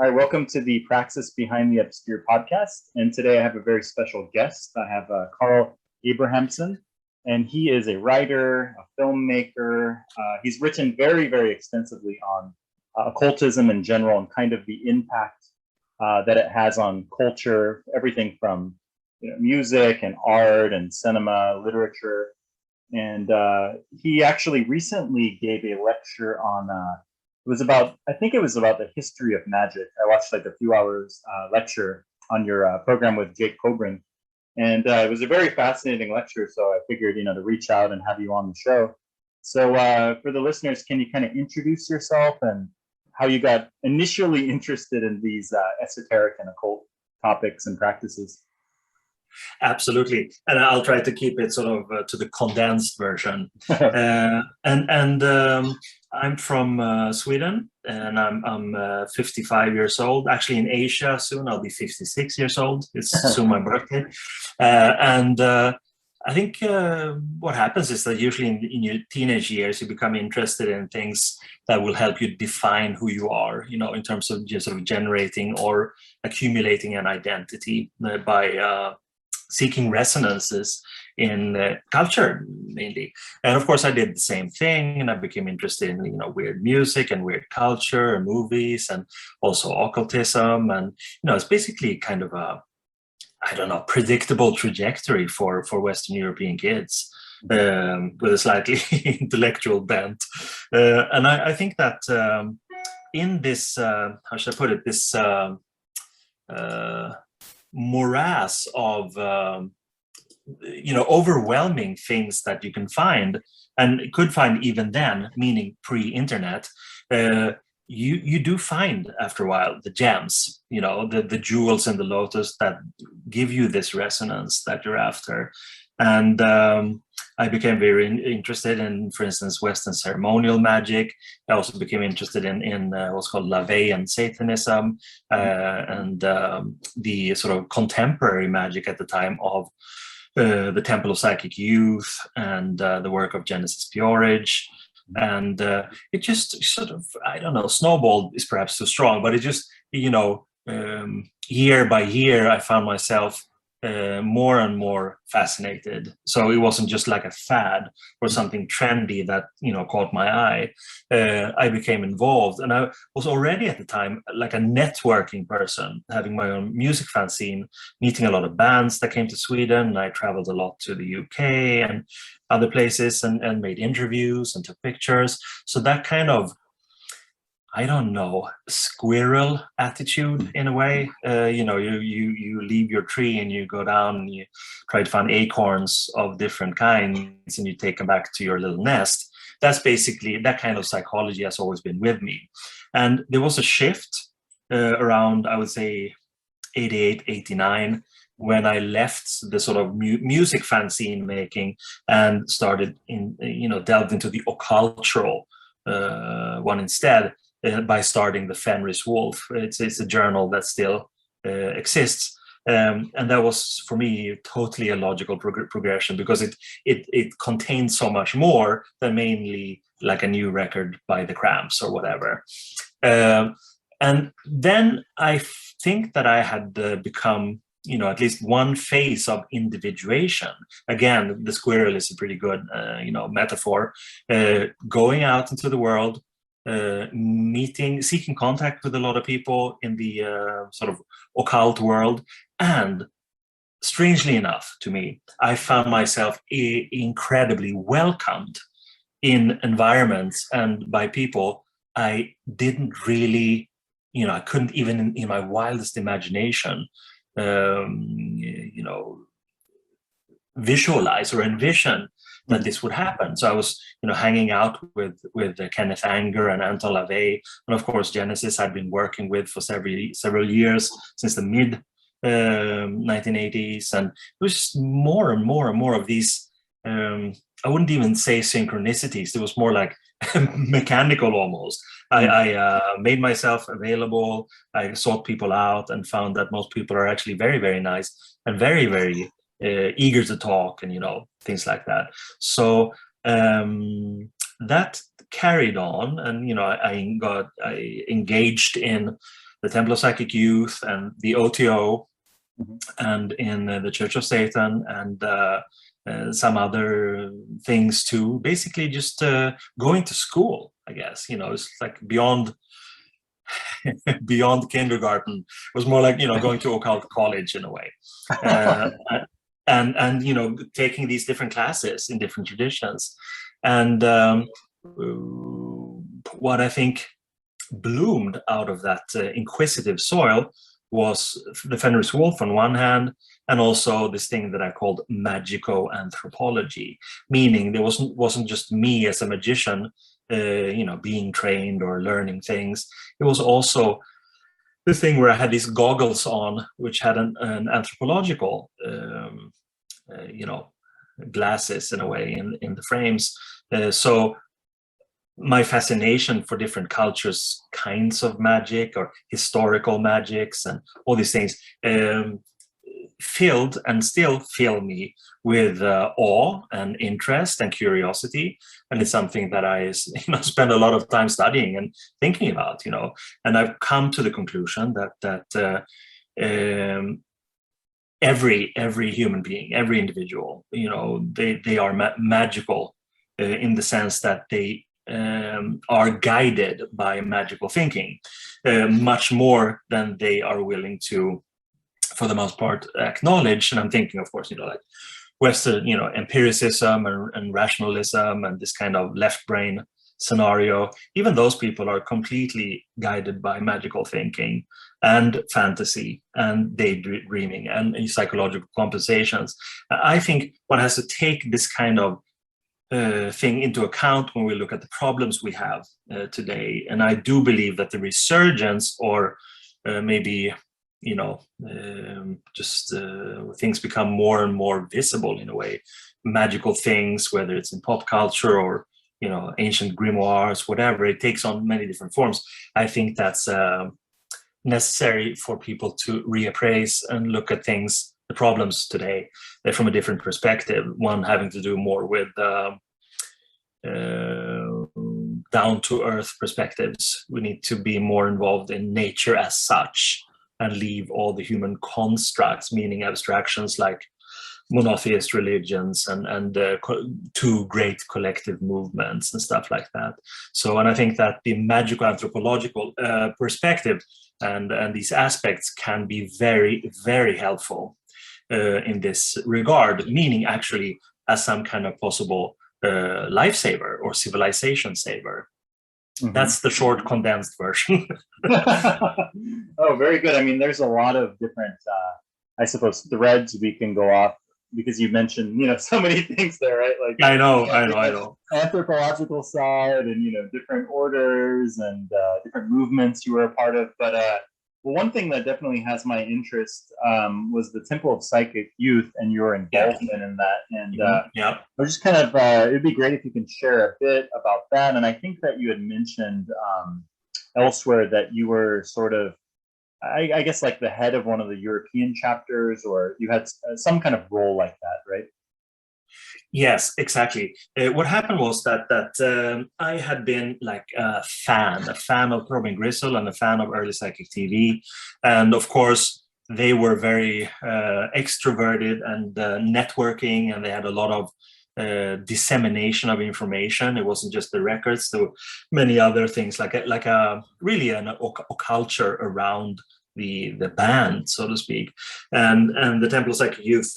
All right, welcome to the Praxis Behind the Obscure podcast. And today I have a very special guest. I have Carl Abrahamsson, and he is a writer, a filmmaker. He's written very, very extensively on occultism in general and kind of the impact that it has on culture, everything from music and art and cinema, literature. And he actually recently gave a lecture on I think it was about the history of magic. I watched like a few hours lecture on your program with Jake Cobrin, and it was a very fascinating lecture. So I figured, to reach out and have you on the show. So for the listeners, can you kind of introduce yourself and how you got initially interested in these esoteric and occult topics and practices? Absolutely, and I'll try to keep it sort of to the condensed version. I'm from Sweden, and I'm 55 years old. Actually, in Asia soon I'll be 56 years old. It's soon my birthday, I think what happens is that usually in your teenage years you become interested in things that will help you define who you are. In terms of just sort of generating or accumulating an identity by seeking resonances in culture mainly. And of course I did the same thing, and I became interested in weird music and weird culture and movies and also occultism. And it's basically kind of a, I don't know, predictable trajectory for Western European kids with a slightly intellectual bent. And I think that in this, how should I put it, this morass of overwhelming things that you can find and could find even then, meaning pre-internet, you do find after a while the gems, the jewels in the lotus that give you this resonance that you're after. And I became very interested in, for instance, Western ceremonial magic. I also became interested in what's called LaVeyan Satanism and the sort of contemporary magic at the time of the Temple of Psychic Youth and the work of Genesis Peorage. And it just sort of, I don't know, snowballed is perhaps too strong, but it just, year by year, I found myself more and more fascinated. So it wasn't just like a fad or something trendy that caught my eye. I became involved, and I was already at the time like a networking person, having my own music fanzine, meeting a lot of bands that came to Sweden. I traveled a lot to the UK and other places and made interviews and took pictures. So that kind of, I don't know, squirrel attitude in a way. You leave your tree and you go down and you try to find acorns of different kinds and you take them back to your little nest. That's basically, that kind of psychology has always been with me. And there was a shift around, I would say, 88, 89, when I left the sort of music fanzine making and started delved into the occultural one instead. By starting the Fenris Wolf. It's a journal that still exists. And that was, for me, totally a logical progression, because it contains so much more than mainly like a new record by the Cramps or whatever. And then I think that I had become, at least one phase of individuation. Again, the squirrel is a pretty good, metaphor. Going out into the world, seeking contact with a lot of people in the sort of occult world. And strangely enough to me, I found myself incredibly welcomed in environments and by people I didn't really, I couldn't even in my wildest imagination, visualize or envision that this would happen. So I was, hanging out with Kenneth Anger and Anton LaVey, and of course Genesis I'd been working with for several years, since the mid 1980s, and it was just more and more and more of these. I wouldn't even say synchronicities. It was more like mechanical almost. I made myself available. I sought people out and found that most people are actually very, very nice and very, very eager to talk and things like that. So that carried on, and I engaged in the Temple of Psychic Youth and the OTO, Mhm. and in the Church of Satan, and some other things too. Basically, just going to school, I guess. It's like beyond beyond kindergarten. It was more like going to occult college in a way, and taking these different classes in different traditions, and what I think bloomed out of that inquisitive soil was the Fenris Wolf on one hand, and also this thing that I called magico-anthropology, meaning there wasn't just me as a magician, being trained or learning things. It was also the thing where I had these goggles on, which had an anthropological, glasses in a way in the frames. So my fascination for different cultures, kinds of magic or historical magics and all these things filled and still fill me with awe and interest and curiosity. And it's something that I spend a lot of time studying and thinking about, and I've come to the conclusion that every human being, every individual, they are magical in the sense that they are guided by magical thinking, much more than they are willing to, for the most part, acknowledge. And I'm thinking, of course, like Western, empiricism and rationalism and this kind of left brain scenario. Even those people are completely guided by magical thinking and fantasy and daydreaming and psychological compensations. I think one has to take this kind of thing into account when we look at the problems we have today. And I do believe that the resurgence, or maybe things become more and more visible in a way, magical things, whether it's in pop culture or ancient grimoires, whatever, it takes on many different forms. I think that's necessary for people to reappraise and look at things, the problems today, from a different perspective, one having to do more with down-to-earth perspectives. We need to be more involved in nature as such and leave all the human constructs, meaning abstractions like monotheist religions and two great collective movements and stuff like that. So, and I think that the magico-anthropological perspective and these aspects can be very, very helpful in this regard, meaning actually as some kind of possible lifesaver or civilization saver. Mm-hmm. That's the short, condensed version. Oh, very good. I mean, there's a lot of different, I suppose, threads we can go off, because you mentioned, so many things there, right? Like I know. Anthropological side and, different orders and different movements you were a part of. But well, one thing that definitely has my interest was the Temple of Psychic Youth and your involvement in that. And I was just kind of, it'd be great if you can share a bit about that. And I think that you had mentioned elsewhere that you were sort of, I guess, like the head of one of the European chapters, or you had some kind of role like that, right? Yes, exactly. What happened was that I had been like a fan of Robin Gristle and a fan of early Psychic TV. And of course, they were very extroverted and networking, and they had a lot of dissemination of information. It wasn't just the records, there were many other things, like a really a culture around the band, so to speak. And the Temple of Psychic Youth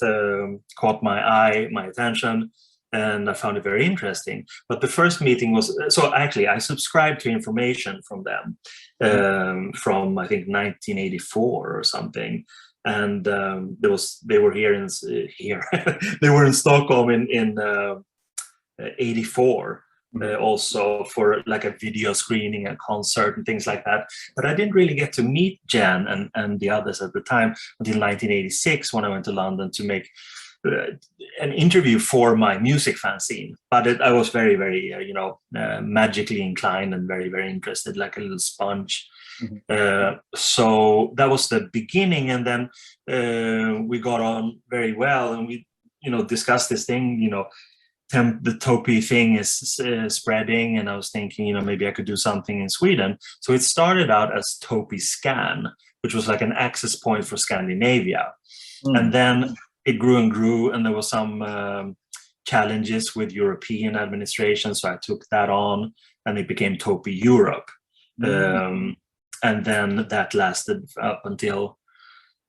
caught my attention, and I found it very interesting. But the first meeting was, so actually I subscribed to information from them from I think 1984 or something. And they were here they were in Stockholm in 84. Also for like a video screening, a concert and things like that. But I didn't really get to meet Jan and the others at the time until 1986, when I went to London to make an interview for my music fanzine. But I was very, very, magically inclined and very, very interested, like a little sponge. Mm-hmm. So that was the beginning. And then we got on very well, and we, discussed this thing, the Topy thing is spreading, and I was thinking, maybe I could do something in Sweden. So it started out as Topy Scan, which was like an access point for Scandinavia. And then it grew and grew, and there was some challenges with European administration, so I took that on, and it became Topy Europe. And then that lasted up until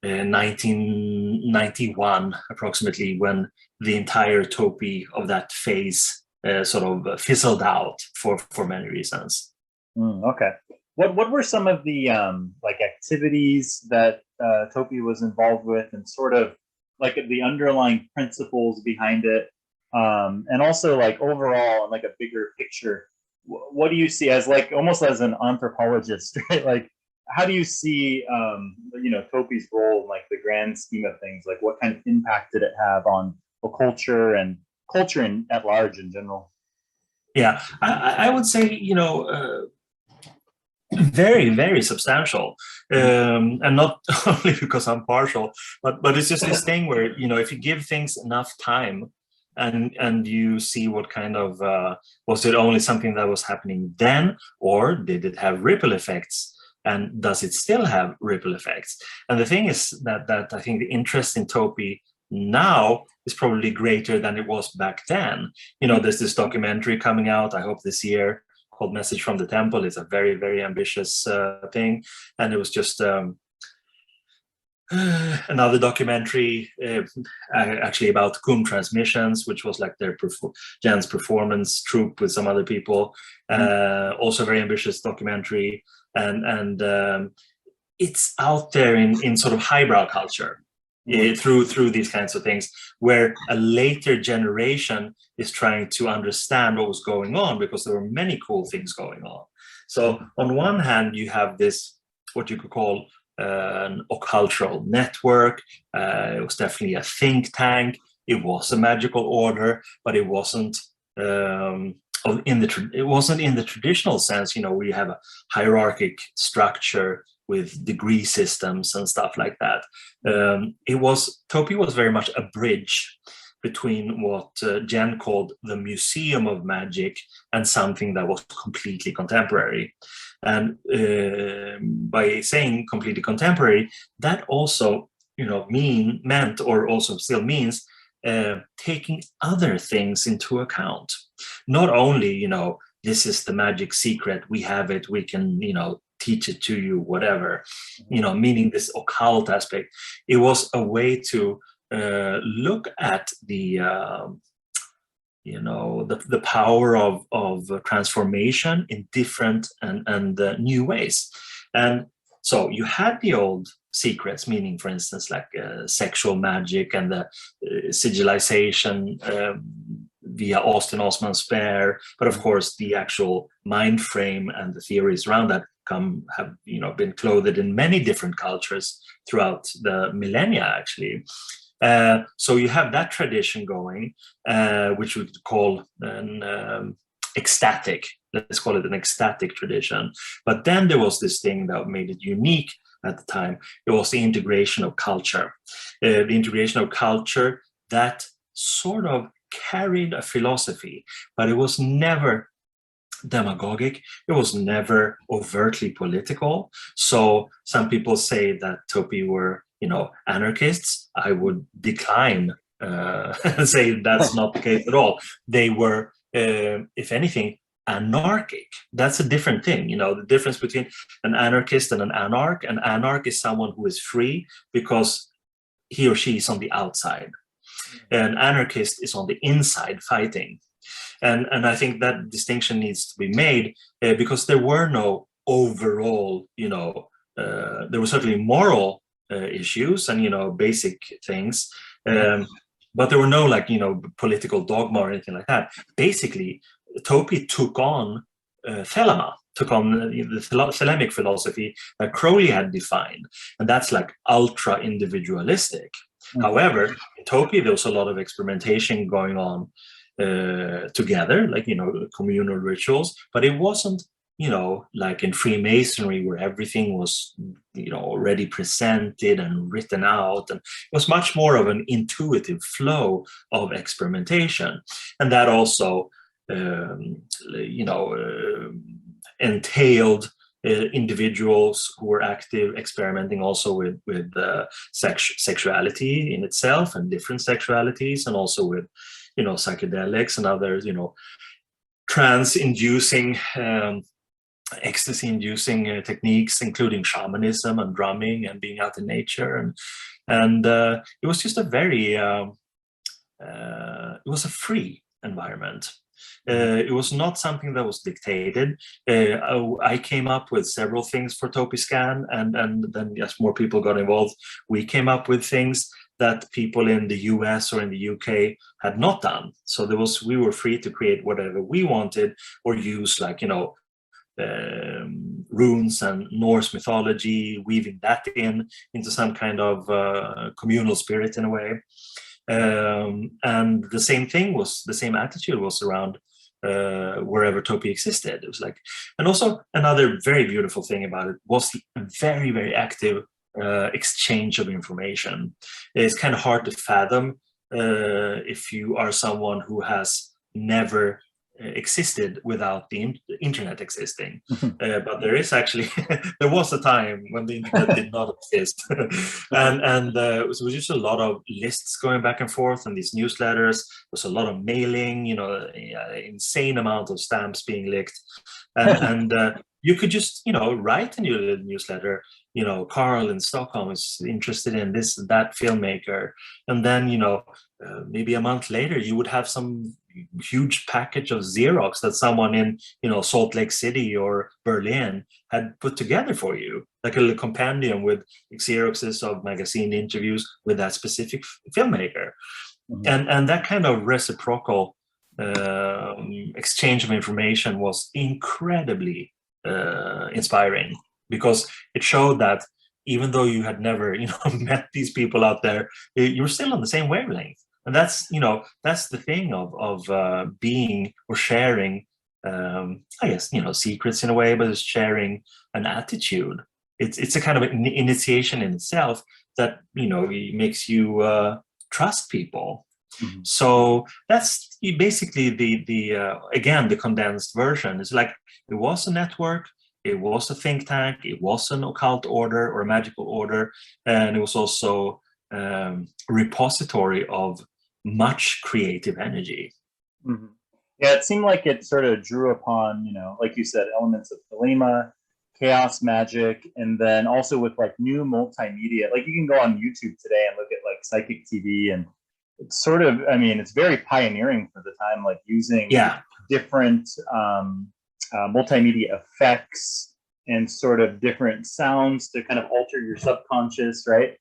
1991, approximately, when the entire Topy of that phase sort of fizzled out for many reasons. Okay. What were some of the like activities that Topy was involved with, and sort of like the underlying principles behind it, and also like overall, like a bigger picture? What do you see as, like, almost as an anthropologist, right? Like, how do you see Topy's role in like the grand scheme of things? Like, what kind of impact did it have on the culture and at large in general? Yeah, I would say, very, very substantial, and not only because I'm partial, but it's just this thing where, if you give things enough time, and you see what kind of was it only something that was happening then, or did it have ripple effects, and does it still have ripple effects? And the thing is that I think the interest in Topy now is probably greater than it was back then. There's this documentary coming out, I hope this year, called Message from the Temple. It's a very, very ambitious thing, and it was just another documentary actually about Kum Transmissions, which was like their Jan's performance troupe with some other people. Also a very ambitious documentary, and it's out there in sort of highbrow culture through these kinds of things, where a later generation is trying to understand what was going on, because there were many cool things going on. So on one hand, you have this, what you could call an occultural network. It was definitely a think tank. It was a magical order, but it wasn't in the traditional sense. We have a hierarchic structure with degree systems and stuff like that. Topy was very much a bridge between what Jen called the Museum of Magic and something that was completely contemporary. And by saying completely contemporary, that also, meant, or also still means, taking other things into account. Not only, this is the magic secret, we have it, we can, teach it to you, whatever, meaning this occult aspect. It was a way to look at the power of transformation in different and new ways. And so you had the old secrets, meaning, for instance, like sexual magic and the sigilization via Osman Spare, but of course the actual mind frame and the theories around that have been clothed in many different cultures throughout the millennia, actually. So you have that tradition going, which we could call an ecstatic, let's call it an ecstatic tradition. But then there was this thing that made it unique at the time. It was the integration of culture. The integration of culture that sort of carried a philosophy, but it was never demagogic. It was never overtly political. So some people say that Topy were, anarchists. I would decline and say that's not the case at all. They were, if anything, anarchic. That's a different thing. The difference between an anarchist and an anarch. An anarch is someone who is free because he or she is on the outside. An anarchist is on the inside fighting. And I think that distinction needs to be made because there were no overall, there were certainly moral issues and, basic things, but there were no political dogma or anything like that. Basically, Topy took on Thelema, took on the Thelemic philosophy that Crowley had defined, and that's like ultra individualistic. However, in Topy, there was a lot of experimentation going on together, communal rituals, but it wasn't, like in Freemasonry where everything was already presented and written out, and it was much more of an intuitive flow of experimentation, and that also entailed individuals who were active experimenting also with sexuality in itself and different sexualities, and also with psychedelics and other trance-inducing ecstasy-inducing techniques, including shamanism and drumming and being out in nature, and it was just a very it was a free environment. It was not something that was dictated. I came up with several things for Topy Scan, and then as more people got involved, we came up with things that people in the US or in the UK had not done. So we were free to create whatever we wanted, or use runes and Norse mythology, weaving that into some kind of communal spirit in a way. And the same attitude was around wherever Topy existed. It was and also another very beautiful thing about it was the very, very active exchange of information. It's kind of hard to fathom if you are someone who has never existed without the internet existing. But there is actually there was a time when the internet did not exist, and it was just a lot of lists going back and forth, and these newsletters. There was a lot of mailing, insane amount of stamps being licked, and you could just write in your newsletter, Carl in Stockholm is interested in this and that filmmaker, and then maybe a month later you would have some huge package of Xerox that someone in Salt Lake City or Berlin had put together for you, like a little compendium with Xeroxes of magazine interviews with that specific filmmaker. And that kind of reciprocal exchange of information was incredibly inspiring, because it showed that even though you had never met these people out there, you were still on the same wavelength. And that's the thing of being or sharing, I guess, secrets in a way, but it's sharing an attitude. It's a kind of an initiation in itself that makes you trust people. So that's basically the again, the condensed version. It's it was a network, it was a think tank, it was an occult order or a magical order, and it was also a repository of much creative energy. Yeah, it seemed like it sort of drew upon, like you said, elements of Thelema, chaos magic, and then also with new multimedia. You can go on YouTube today and look at Psychick TV, and it's sort of, it's very pioneering for the time, using different multimedia effects and sort of different sounds to kind of alter your subconscious, right?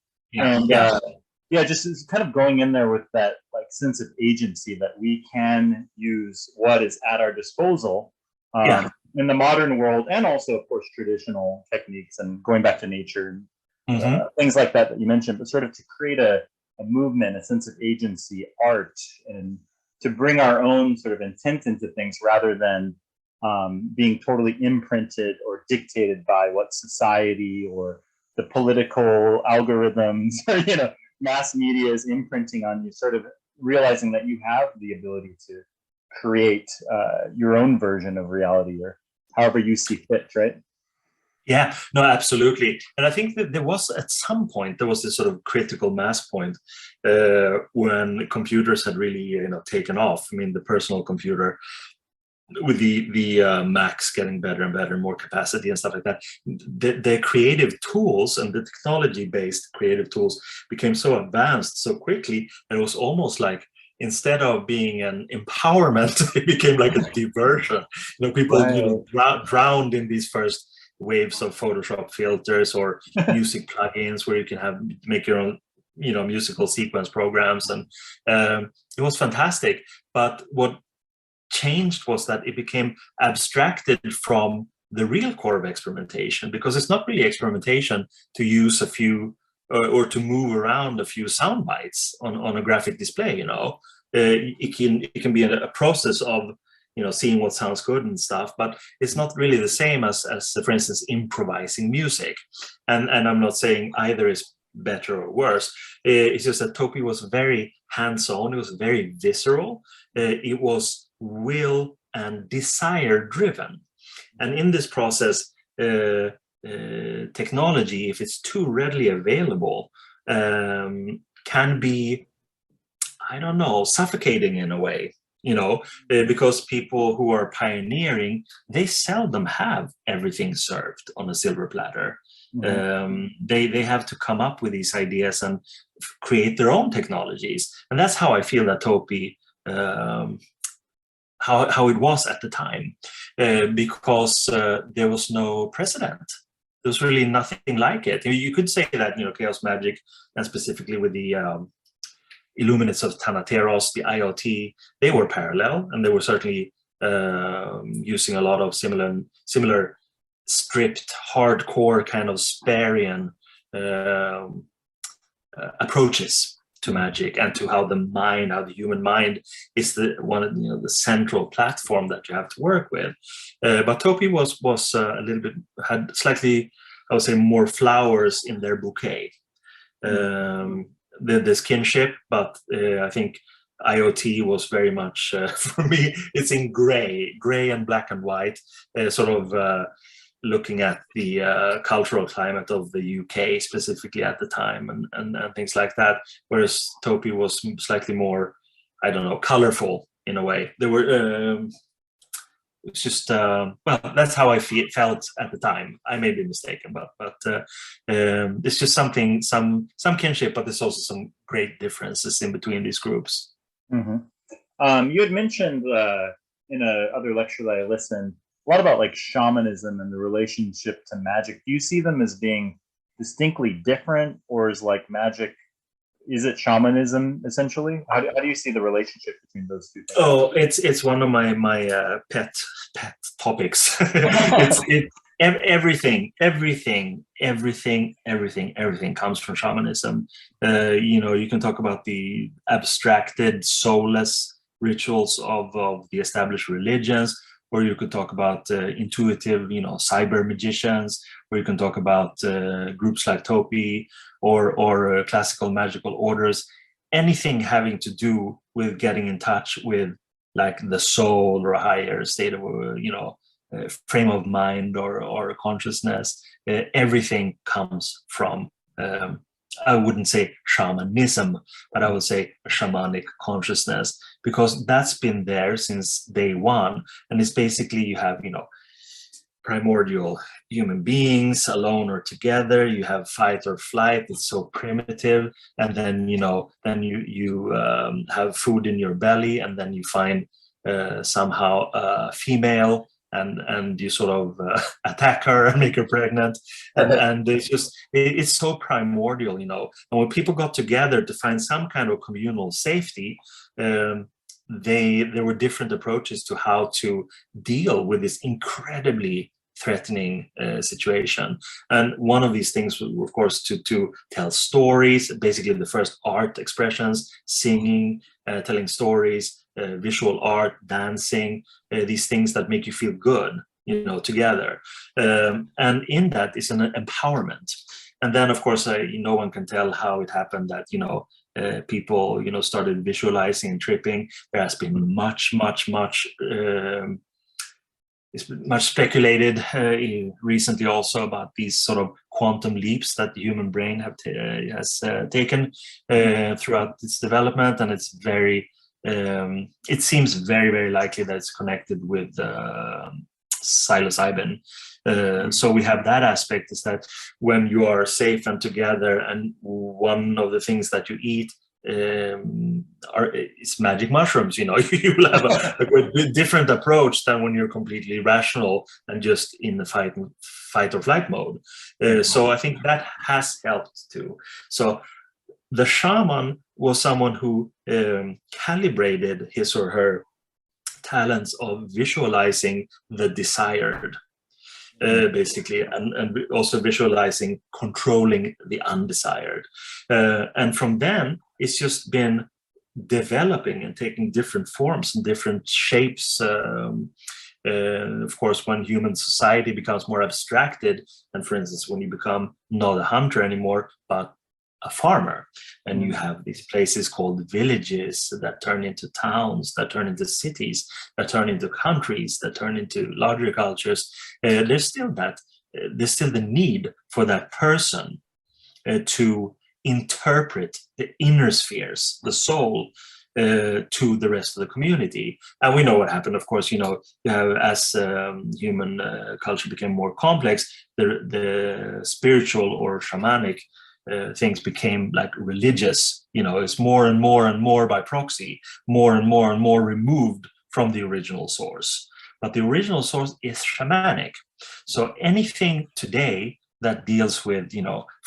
Just kind of going in there with that sense of agency that we can use what is at our disposal in the modern world, and also of course traditional techniques and going back to nature and things like that you mentioned, but sort of to create a movement, a sense of agency, art, and to bring our own sort of intent into things rather than being totally imprinted or dictated by what society or the political algorithms or mass media is imprinting on you, sort of realizing that you have the ability to create your own version of reality, or however you see fit, right? Yeah, no, absolutely. And I think that there was, at some point, there was this sort of critical mass point when computers had really, taken off. The personal computer with the Macs getting better and better, more capacity and stuff like that, the creative tools and the technology-based creative tools became so advanced so quickly that it was almost like, instead of being an empowerment, it became like a diversion. People drowned in these first waves of Photoshop filters or music plugins where you can make your own musical sequence programs, and it was fantastic. But what changed was that it became abstracted from the real core of experimentation, because it's not really experimentation to use a few or to move around a few sound bites on a graphic display. It can be a process of seeing what sounds good and stuff, but it's not really the same as for instance, improvising music. And I'm not saying either is better or worse. It's just that Topy was very hands-on. It was very visceral. It was will and desire driven. And in this process, technology, if it's too readily available, can be, I don't know, suffocating in a way, because people who are pioneering, they seldom have everything served on a silver platter. They have to come up with these ideas and create their own technologies. And that's how I feel that Topy, how it was at the time, because there was no precedent. There was really nothing like it. You could say that, Chaos Magic, and specifically with the Illuminates of Thanateros, the IoT, they were parallel, and they were certainly using a lot of similar stripped, hardcore kind of Sparean approaches to magic, and to how the human mind is the central platform that you have to work with. But Topy was a little bit, had slightly, I would say, more flowers in their bouquet. This kinship, but I think IoT was very much, for me, it's in gray and black and white, sort of looking at the cultural climate of the UK specifically at the time, and things like that. Whereas Topy was slightly more, I don't know, colorful in a way. There were, it's just, well, that's how I felt at the time. I may be mistaken, but it's just something, some kinship, but there's also some great differences in between these groups. You had mentioned in a other lecture that I listened a lot about like shamanism and the relationship to magic. Do you see them as being distinctly different, or is like magic, is it shamanism essentially? How do you see the relationship between those two things? Oh, it's one of my pet topics. Everything comes from shamanism. You can talk about the abstracted, soulless rituals of the established religions, or you could talk about intuitive, cyber magicians, or you can talk about groups like Topy or classical magical orders. Anything having to do with getting in touch with like the soul or a higher state of, frame of mind or consciousness, everything comes from, I wouldn't say shamanism, but I would say a shamanic consciousness, because that's been there since day one. And it's basically, you have, primordial human beings, alone or together. You have fight or flight. It's so primitive. And then, then you have food in your belly, and then you find somehow a female, and you sort of attack her and make her pregnant, and it's so primordial, And when people got together to find some kind of communal safety, there were different approaches to how to deal with this incredibly threatening situation. And one of these things was, of course, to tell stories, basically the first art expressions, singing, telling stories, visual art, dancing, these things that make you feel good, together. And in that is an empowerment. And then, of course, no one can tell how it happened that, people, started visualizing and tripping. There has been much it's much speculated recently also about these sort of quantum leaps that the human brain has taken throughout its development, and it's very it seems very, very likely that it's connected with psilocybin. So we have that aspect, is that when you are safe and together, and one of the things that you eat it's magic mushrooms, you will have a different approach than when you're completely rational and just in the fight or flight mode. So I think that has helped too. So the shaman was someone who calibrated his or her talents of visualizing the desired, basically, and also visualizing controlling the undesired. And from then, it's just been developing and taking different forms and different shapes. Of course, when human society becomes more abstracted, and for instance, when you become not a hunter anymore, but a farmer, and you have these places called villages that turn into towns, that turn into cities, that turn into countries, that turn into larger cultures, there's still the need for that person to interpret the inner spheres, the soul, to the rest of the community. And we know what happened, of course. As human culture became more complex, the spiritual or shamanic things became like religious. It's more and more and more by proxy, more and more removed from the original source. But the original source is shamanic. So anything today that deals with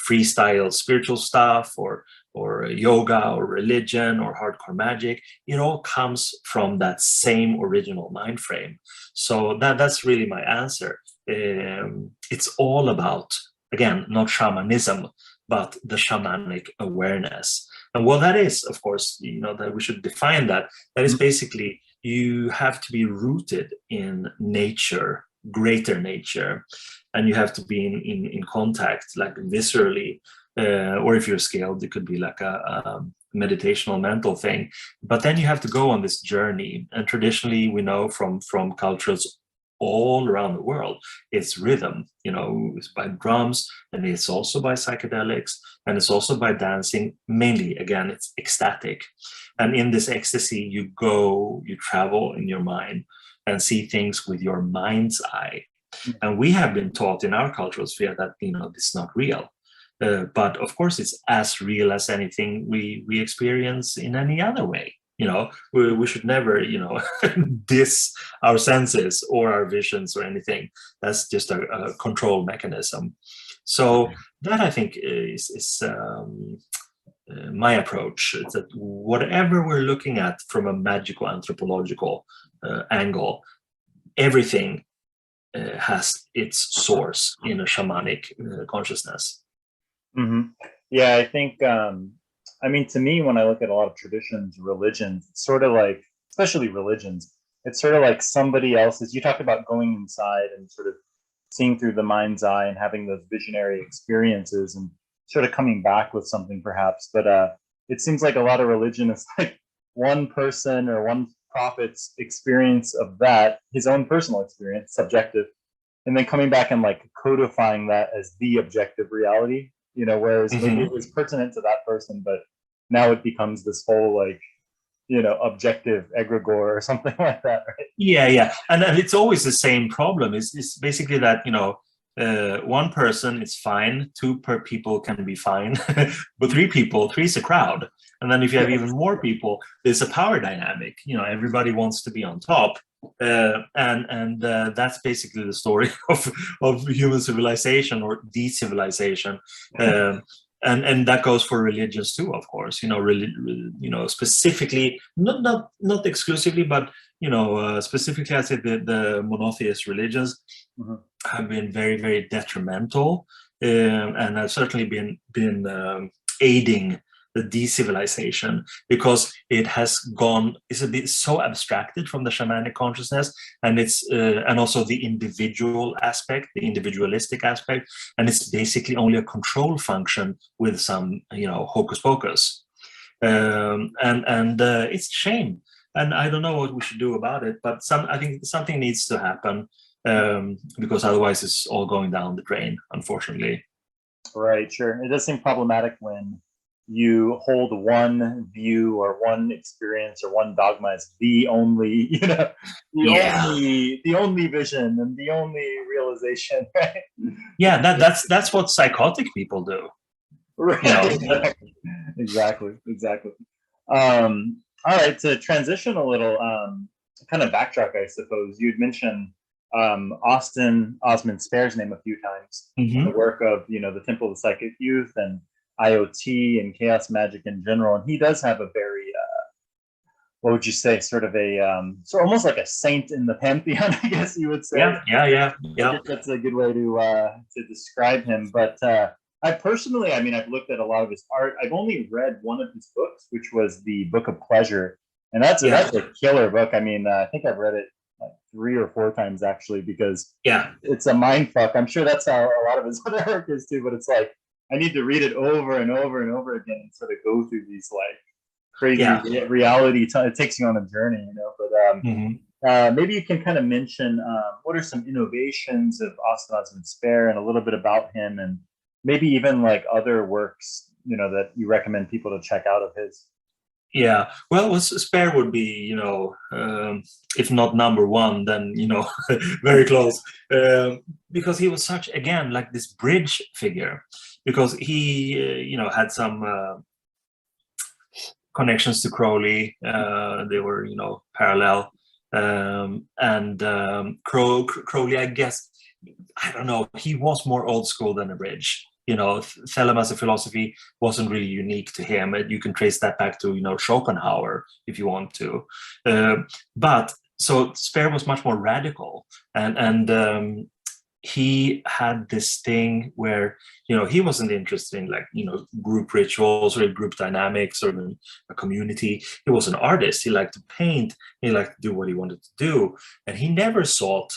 freestyle spiritual stuff or yoga or religion or hardcore magic, it all comes from that same original mind frame. So that's really my answer. It's all about, again, not shamanism, but the shamanic awareness. And what that is, of course, that we should define that is basically you have to be rooted in nature, greater nature, and you have to be in contact, like viscerally, or if you're scaled, it could be like a meditational mental thing. But then you have to go on this journey, and traditionally we know from cultures all around the world, it's rhythm. It's by drums, and it's also by psychedelics, and it's also by dancing. Mainly, again, it's ecstatic, and in this ecstasy you travel in your mind and see things with your mind's eye. And we have been taught in our cultural sphere that this is not real, but of course it's as real as anything we experience in any other way. We should never diss our senses or our visions or anything. That's just a control mechanism. So that, I think, is my approach. It's that whatever we're looking at from a magical anthropological angle, everything has its source in a shamanic consciousness. Mm-hmm. Yeah, I think, to me, when I look at a lot of traditions, religions, it's sort of like, especially religions, it's sort of like somebody else's. You talked about going inside and sort of seeing through the mind's eye and having those visionary experiences and sort of coming back with something perhaps. But it seems like a lot of religion is like one person or one prophet's experience of that, his own personal experience, subjective, and then coming back and like codifying that as the objective reality, whereas maybe it was pertinent to that person, but now it becomes this whole like, objective egregore or something like that, right? Yeah. And it's always the same problem. It's basically that, one person is fine, two people can be fine, but three is a crowd. And then if you have even more people, there's a power dynamic. Everybody wants to be on top. And that's basically the story of human civilization or de-civilization. And that goes for religions too, of course. Specifically, not exclusively, but specifically, I say the monotheist religions have been very, very detrimental, and have certainly been aiding the de-civilization, because it's a bit so abstracted from the shamanic consciousness, and it's and also the individual aspect, the individualistic aspect, and it's basically only a control function with some hocus pocus, and it's a shame, and I don't know what we should do about it, but I think something needs to happen, because otherwise it's all going down the drain, unfortunately. Right, sure. It does seem problematic when you hold one view or one experience or one dogma as the only, the only vision and the only realization, right? Yeah, that's what psychotic people do. Right. Exactly. All right, to transition a little, kind of backtrack, I suppose. You'd mentioned Osman Spare's name a few times. The work of the Temple of the Psychic Youth and IoT and chaos magic in general, and he does have a very what would you say, sort of so almost like a saint in the pantheon, I guess you would say. Yeah. I guess that's a good way to describe him. But I personally, I mean, I've looked at a lot of his art. I've only read one of his books, which was the Book of Pleasure, and Yeah, that's a killer book. I mean, I think I've read it like 3 or 4 times actually, because yeah, it's a mind fuck. I'm sure that's how a lot of his other work is too. But it's like I need to read it over and over and over again and sort of go through these like crazy yeah. reality. It takes you on a journey, you know. But Hmm. maybe you can kind of mention what are some innovations of Osman Spare and a little bit about him, and maybe even like other works, you know, that you recommend people to check out of his. Yeah, well, Spare would be, if not number one, then very close, because he was such, again, like this bridge figure, because he had some connections to Crowley. They were parallel, and Crowley, I guess, I don't know, he was more old school than a bridge. Thelem as a philosophy wasn't really unique to him. You can trace that back to Schopenhauer if you want to, but so Spare was much more radical, and he had this thing where he wasn't interested in like group rituals or group dynamics or in a community. He was an artist. He liked to paint. He liked to do what he wanted to do, and he never sought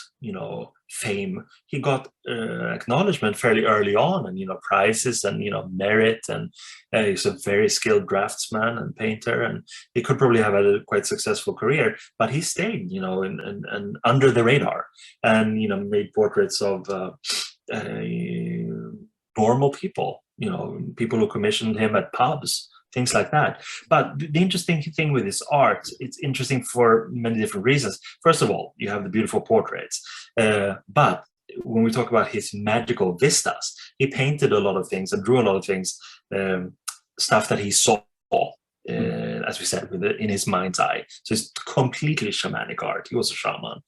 fame. He got acknowledgement fairly early on, and prizes and merit, and he's a very skilled draftsman and painter, and he could probably have had a quite successful career, but he stayed and under the radar, and made portraits of normal people, people who commissioned him at pubs, things like that. But the interesting thing with his art, it's interesting for many different reasons. First of all, you have the beautiful portraits, but when we talk about his magical vistas, he painted a lot of things and drew a lot of things, stuff that he saw, as we said, in his mind's eye. So it's completely shamanic art. He was a shaman.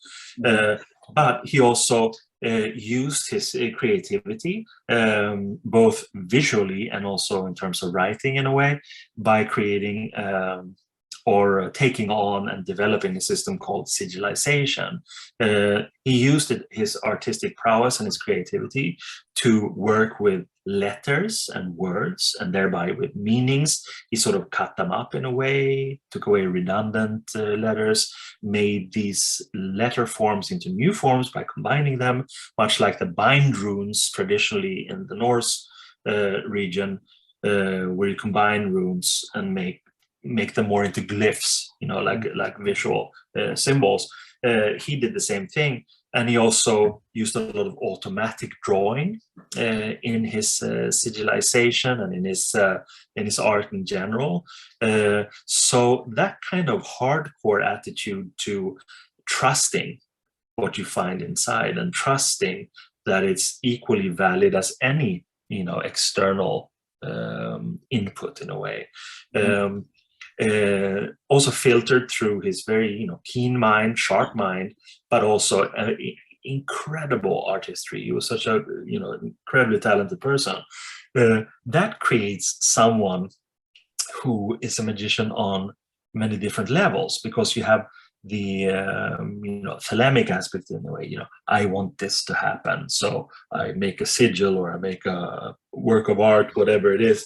But he also used his creativity, both visually and also in terms of writing in a way, by creating or taking on and developing a system called sigillization. He used his artistic prowess and his creativity to work with letters and words, and thereby with meanings. He sort of cut them up in a way, took away redundant letters, made these letter forms into new forms by combining them, much like the bind runes traditionally in the Norse region, where you combine runes and make them more into glyphs, like visual symbols. He did the same thing, and he also used a lot of automatic drawing in his sigillization and in his art in general. So that kind of hardcore attitude to trusting what you find inside and trusting that it's equally valid as any external input in a way. Also filtered through his very keen mind, sharp mind, but also incredible artistry. He was such a incredibly talented person. That creates someone who is a magician on many different levels, because you have the thelemic aspect in a way. I want this to happen, so I make a sigil or I make a work of art, whatever it is,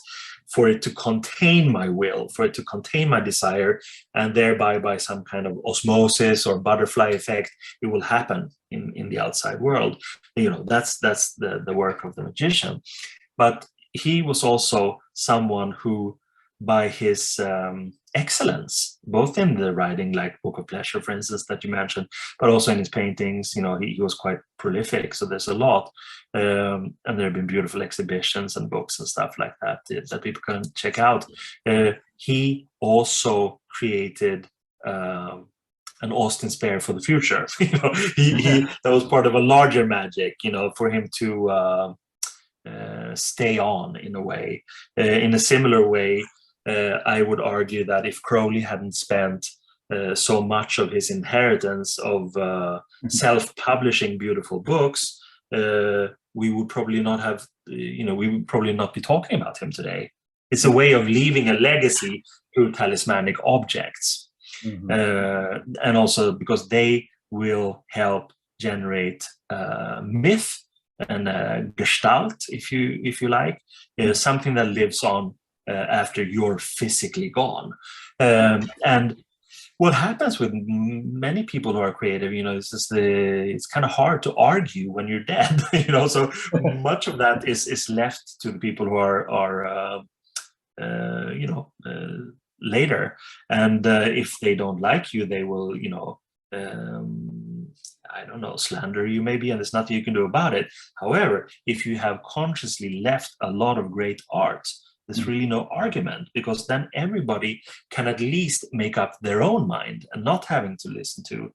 for it to contain my will, for it to contain my desire, and thereby by some kind of osmosis or butterfly effect, it will happen in the outside world. That's the work of the magician. But he was also someone who, by his excellence, both in the writing, like Book of Pleasure, for instance, that you mentioned, but also in his paintings, he was quite prolific. So there's a lot, and there have been beautiful exhibitions and books and stuff like that that people can check out. He also created an Osman Spare for the future. That was part of a larger magic, for him to stay on in a way. In a similar way, I would argue that if Crowley hadn't spent so much of his inheritance of self-publishing beautiful books, we would probably not have, we would probably not be talking about him today. It's a way of leaving a legacy through talismanic objects. And also because they will help generate myth and gestalt, if you like, something that lives on after you're physically gone. And what happens with many people who are creative, it's kind of hard to argue when you're dead, so much of that is left to the people who are later. And if they don't like you, they will, I don't know, slander you maybe, and there's nothing you can do about it. However, if you have consciously left a lot of great art, there's really no argument, because then everybody can at least make up their own mind and not having to listen to,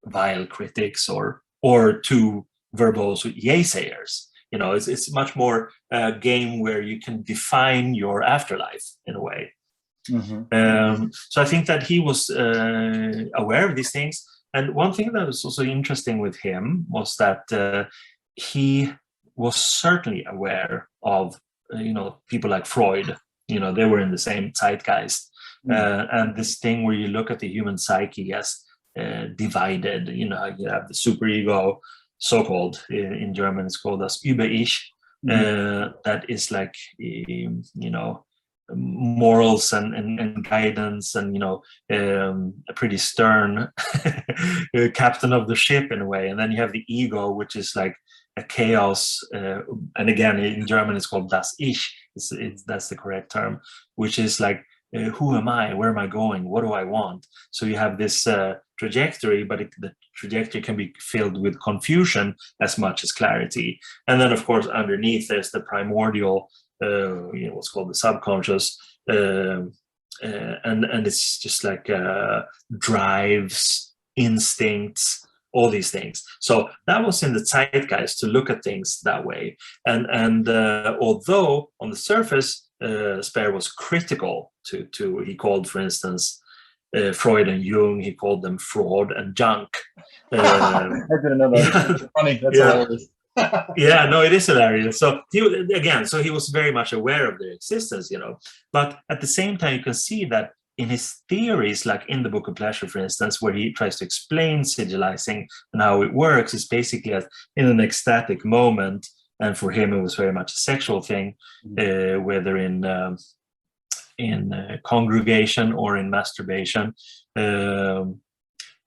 vile critics or to verbose yaysayers. It's much more a game where you can define your afterlife in a way. So I think that he was aware of these things. And one thing that was also interesting with him was that he was certainly aware of people like Freud. They were in the same zeitgeist. And this thing where you look at the human psyche as divided, you have the superego, so-called, in German it's called as Über-Ich, that is like, morals and guidance and, a pretty stern captain of the ship in a way. And then you have the ego, which is like a chaos, and again in German it's called das Ich, that's the correct term, which is like, who am I, where am I going, what do I want? So you have this trajectory, but the trajectory can be filled with confusion as much as clarity. And then of course underneath there's the primordial, what's called the subconscious, and it's just like drives, instincts, all these things. So that was in the zeitgeist to look at things that way. And although on the surface, Spare was critical to he called, for instance, Freud and Jung, he called them fraud and junk. I didn't know that. Yeah. That's funny. That's hilarious. Yeah, no, it is hilarious. So he was very much aware of their existence, But at the same time, you can see that in his theories, like in the Book of Pleasure, for instance, where he tries to explain sigilizing and how it works, is basically in an ecstatic moment. And for him, it was very much a sexual thing, whether in congregation or in masturbation.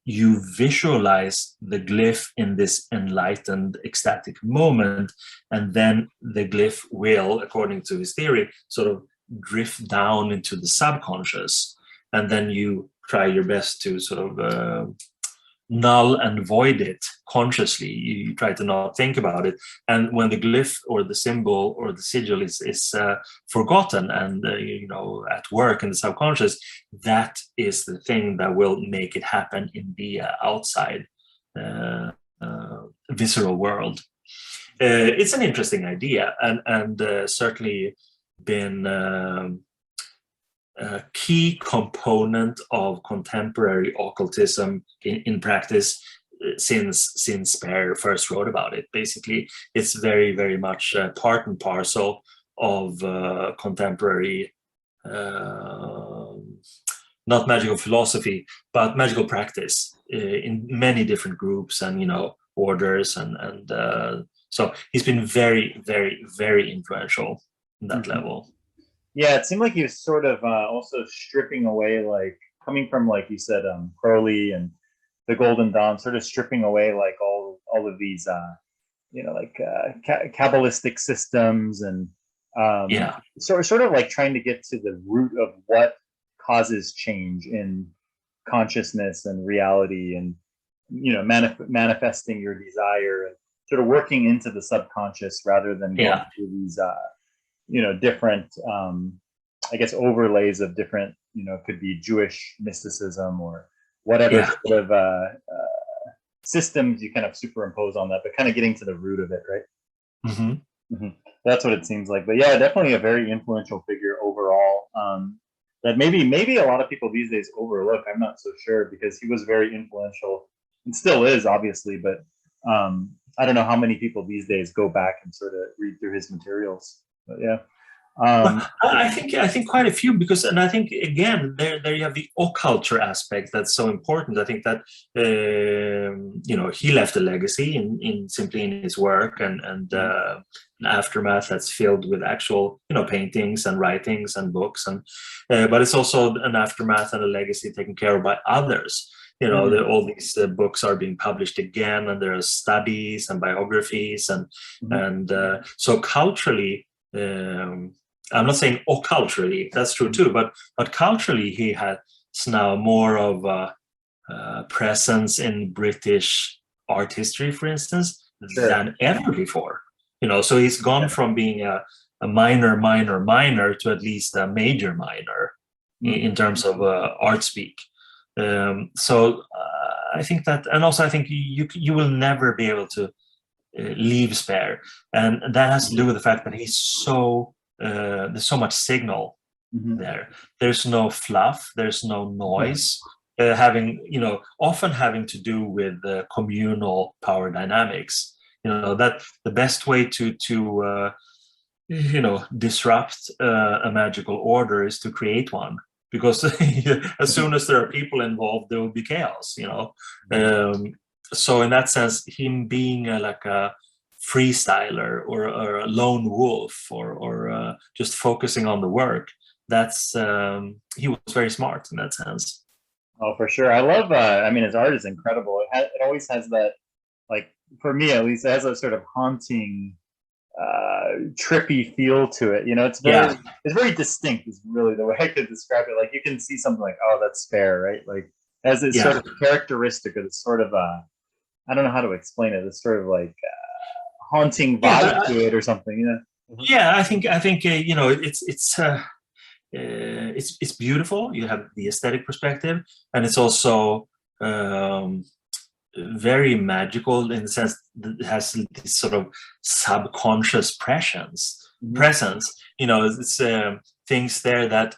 You visualize the glyph in this enlightened, ecstatic moment, and then the glyph will, according to his theory, sort of drift down into the subconscious, and then you try your best to sort of null and void it consciously. You try to not think about it, and when the glyph or the symbol or the sigil is forgotten and at work in the subconscious, that is the thing that will make it happen in the outside visceral world. It's an interesting idea, and certainly been a key component of contemporary occultism in practice since Spare first wrote about it. Basically, it's very, very much part and parcel of contemporary, not magical philosophy, but magical practice in many different groups and orders, and so he's been very, very, very influential in that level. Yeah, it seemed like he was sort of also stripping away, like coming from, like you said, Crowley and the Golden Dawn, sort of stripping away like all of these, Kabbalistic systems, and sort of like trying to get to the root of what causes change in consciousness and reality, and manifesting your desire, and sort of working into the subconscious rather than going through these different I guess overlays of different, could be Jewish mysticism or whatever sort of systems you kind of superimpose on that, but kind of getting to the root of it, right? That's what it seems like. But yeah, definitely a very influential figure overall, that maybe a lot of people these days overlook. I'm not so sure, because he was very influential and still is, obviously, but I don't know how many people these days go back and sort of read through his materials. But yeah. Um, I think quite a few, because, and I think again there you have the occulture aspect that's so important. I think that he left a legacy in simply in his work, and an aftermath that's filled with actual paintings and writings and books, and but it's also an aftermath and a legacy taken care of by others. All these books are being published again, and there are studies and biographies, and so culturally. I'm not saying occulturally, that's true too, but culturally he has now more of a presence in British art history, for instance, than ever before. So he's gone from being a minor to at least a major minor in terms of art speak. So I think that, and also I think you will never be able to leave Spare, and that has to do with the fact that he's so there's so much signal there. There's no fluff, there's no noise, often having to do with communal power dynamics. That the best way to disrupt a magical order is to create one, because as soon as there are people involved, there will be chaos. So in that sense, him being like a freestyler or a lone wolf or just focusing on the work, that's he was very smart in that sense. Oh, for sure. I love his art is incredible. It always has that, like, for me at least, it has a sort of haunting trippy feel to it. It's very distinct is really the way I could describe it. Like, you can see something like, oh, that's Spare, right? Like, as it's sort of characteristic of this sort of I don't know how to explain it. It's sort of like haunting vibe to it or something. Yeah, I think it's beautiful. You have the aesthetic perspective, and it's also very magical in the sense that it has this sort of subconscious presence. It's things there that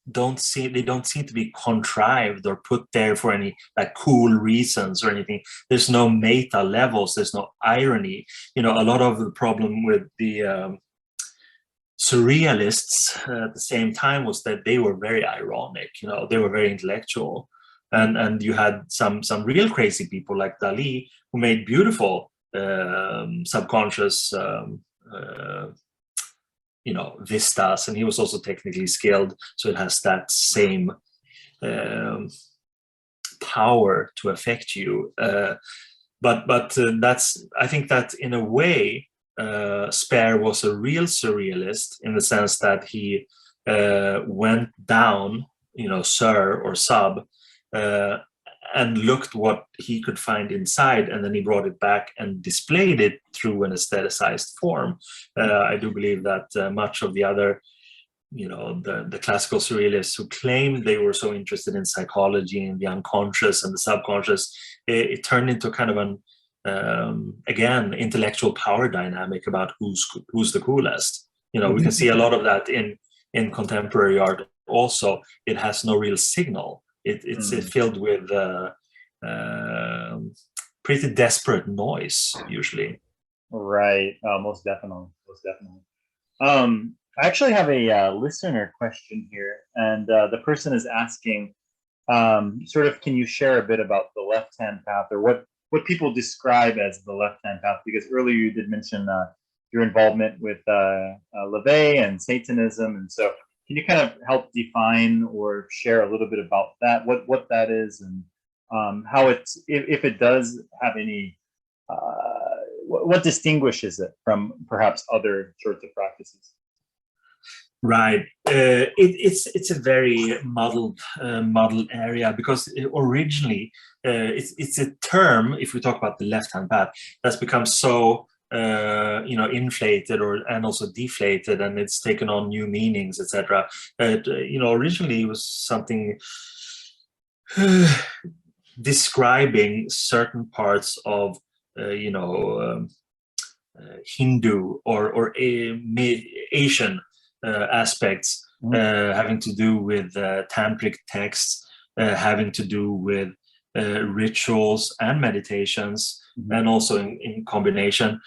don't seem to be contrived or put there for any like cool reasons or anything. There's no meta levels, there's no irony. A lot of the problem with the surrealists at the same time was that they were very ironic. They were very intellectual, and you had some real crazy people like Dali who made beautiful subconscious vistas, and he was also technically skilled, so it has that same power to affect you. But that's, I think that in a way Spare was a real surrealist in the sense that he went down, sir or sub, and looked what he could find inside, and then he brought it back and displayed it through an aestheticized form. I do believe that much of the other, the classical surrealists who claimed they were so interested in psychology and the unconscious and the subconscious, it turned into kind of an again intellectual power dynamic about who's the coolest. We can see a lot of that in contemporary art also. It has no real signal. It's filled with pretty desperate noise usually. Right. Most definitely. I actually have a listener question here, and the person is asking, sort of, can you share a bit about the left-hand path, or what people describe as the left-hand path? Because earlier you did mention your involvement with LaVey and Satanism, and so can you kind of help define or share a little bit about that, what that is, and how it's, if it does have any, what distinguishes it from perhaps other sorts of practices? Right. It's a very muddled area, because originally it's a term, if we talk about the left-hand path, that's become so inflated and also deflated, and it's taken on new meanings, etc. Originally it was something describing certain parts of Hindu or Asian aspects, having to do with tantric texts, having to do with rituals and meditations, and also in combination,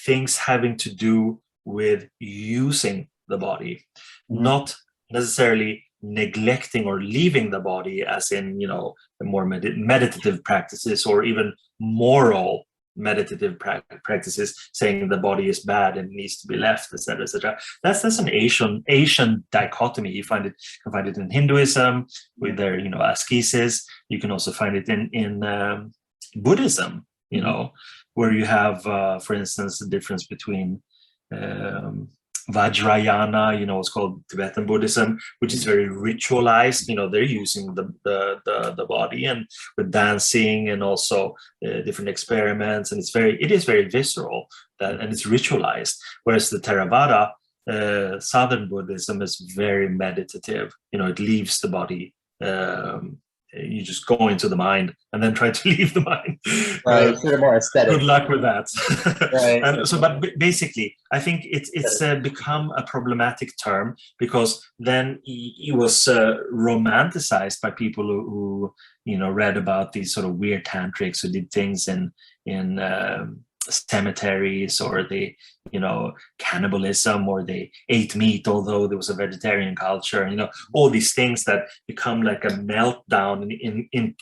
things having to do with using the body, Mhm. not necessarily neglecting or leaving the body, as in, you know, more meditative practices or even moral meditative practices, saying the body is bad and needs to be left, etc., etc. That's an Asian dichotomy. You can find it in Hinduism with their, you know, ascesis. You can also find it in Buddhism, you know, where you have, for instance, the difference between Vajrayana, you know, it's called Tibetan Buddhism, which is very ritualized. You know, they're using the body and with dancing and also different experiments, and it is very visceral and it's ritualized. Whereas the Theravada, Southern Buddhism, is very meditative. You know, it leaves the body. You just go into the mind and then try to leave the mind. Right, sort of more aesthetic. Good luck with that. Right. And so, but basically, I think it's become a problematic term because then it was romanticized by people who you know read about these sort of weird tantrics who did things in cemeteries, or they, you know, cannibalism, or they ate meat although there was a vegetarian culture, and, you know, all these things that become like a meltdown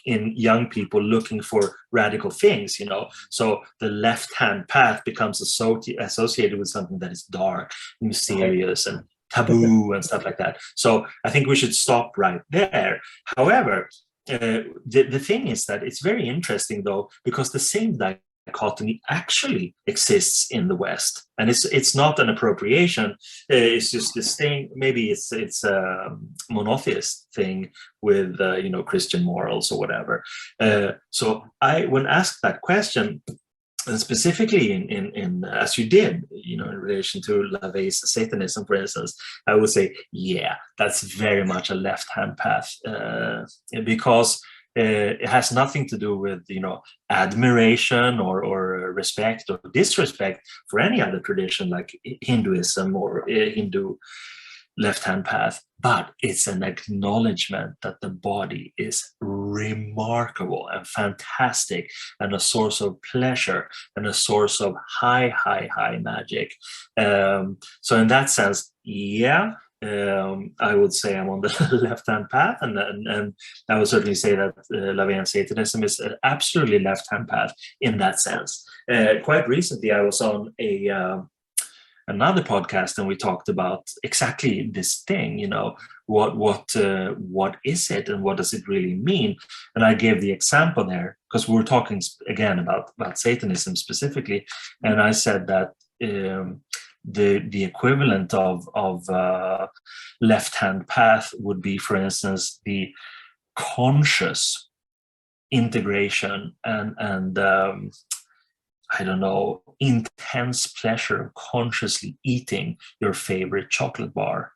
in young people looking for radical things, you know. So the left-hand path becomes associated with something that is dark, mysterious, and taboo and stuff like that. So I think we should stop right there. However, the thing is that it's very interesting though, because the same dichotomy actually exists in the West, and it's not an appropriation. It's just this thing. Maybe it's a monotheist thing with you know, Christian morals or whatever. So when asked that question, and specifically in as you did, you know, in relation to LaVey's Satanism, for instance, I would say, yeah, that's very much a left-hand path, because it has nothing to do with, you know, admiration or respect or disrespect for any other tradition like Hinduism or Hindu left-hand path, but it's an acknowledgement that the body is remarkable and fantastic and a source of pleasure and a source of high magic. So in that sense, yeah, I would say I'm on the left-hand path, and I would certainly say that LaVeyan Satanism is an absolutely left-hand path in that sense. Quite recently, I was on another podcast, and we talked about exactly this thing. You know, what is it, and what does it really mean? And I gave the example there because we were talking again about Satanism specifically, and I said that. The equivalent of left-hand path would be, for instance, the conscious integration and I don't know, intense pleasure of consciously eating your favorite chocolate bar,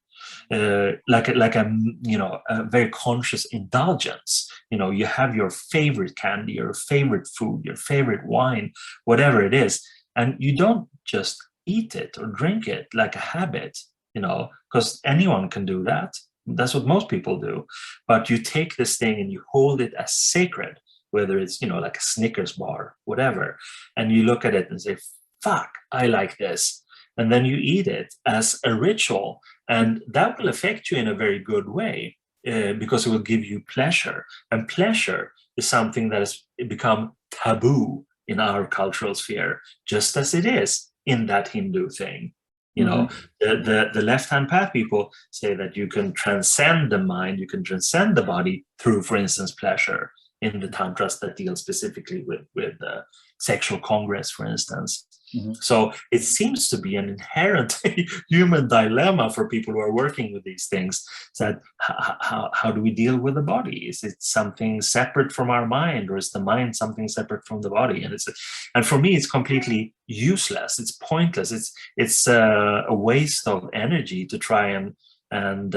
like a you know, a very conscious indulgence. You know, you have your favorite candy, your favorite food, your favorite wine, whatever it is, and you don't just eat it or drink it like a habit, you know, because anyone can do that. That's what most people do. But you take this thing and you hold it as sacred, whether it's, you know, like a Snickers bar, whatever, and you look at it and say, fuck, I like this. And then you eat it as a ritual. And that will affect you in a very good way, because it will give you pleasure. And pleasure is something that has become taboo in our cultural sphere, just as it is in that Hindu thing. You know, the left-hand path people say that you can transcend the mind, you can transcend the body through, for instance, pleasure, in the tantras that deal specifically with sexual congress, for instance. So it seems to be an inherent human dilemma for people who are working with these things. That how do we deal with the body? Is it something separate from our mind, or is the mind something separate from the body? And for me, it's completely useless. It's pointless. It's a waste of energy to try and